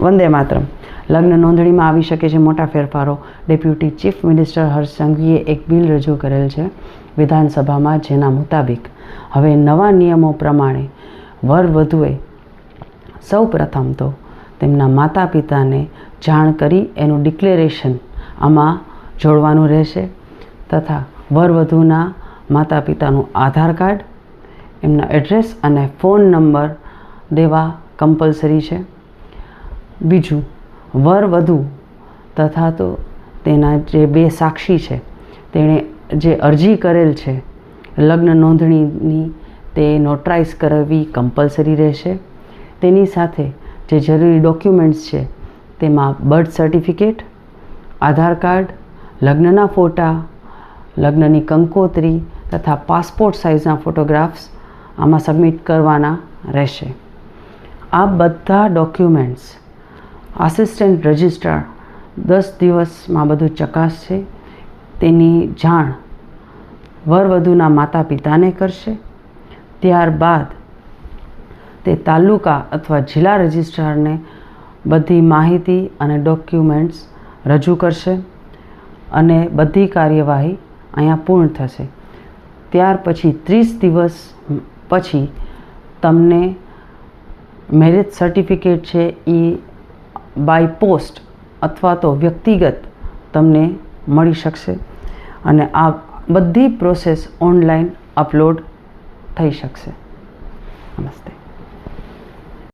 વંદે માતરમ. લગ્ન નોંધણીમાં આવી શકે છે મોટા ફેરફારો. ડેપ્યુટી ચીફ મિનિસ્ટર હર્ષ સંઘવીએ એક બિલ રજૂ કરેલ છે વિધાનસભામાં, જેના મુતાબિક હવે નવા નિયમો પ્રમાણે વર વધુએ સૌ પ્રથમ તો તેમના માતા પિતાને જાણ કરી એનું ડિક્લેરેશન આમાં જોડવાનું રહેશે, તથા વરવધુના માતા પિતાનું આધાર કાર્ડ, એમના એડ્રેસ અને ફોન નંબર દેવા કમ્પલસરી છે. બીજું, વરવધુ તથા તો તેના જે બે સાક્ષી છે તેણે જે અરજી કરેલ છે લગ્ન નોંધણીની તે નોટરાઇઝ કરાવવી કમ્પલસરી રહેશે. તેની સાથે જે જરૂરી ડોક્યુમેન્ટ્સ છે તેમાં બર્થ સર્ટિફિકેટ, આધાર કાર્ડ, લગ્નના ફોટા, લગ્નની કંકોત્રી તથા પાસપોર્ટ સાઇઝના ફોટોગ્રાફ્સ આમાં સબમિટ કરવાના રહેશે. આ બધા ડોક્યુમેન્ટ્સ આસિસ્ટન્ટ રજિસ્ટ્રાર 10 દિવસમાં બધું ચકાસશે. તેની જાણ વરવધુના માતા પિતાને કરશે. ત્યારબાદ તે તાલુકા અથવા જિલ્લા રજિસ્ટ્રારને બધી માહિતી અને ડોક્યુમેન્ટ્સ રજૂ કરશે અને બધી કાર્યવાહી અહીંયા પૂર્ણ થશે. ત્યાર પછી 30 દિવસ પછી તમને મેરેજ સર્ટિફિકેટ છે એ બાય પોસ્ટ અથવા તો વ્યક્તિગત તમને મળી શકશે અને આ બધી પ્રોસેસ ઓનલાઈન અપલોડ થઈ શકશે. નમસ્તે.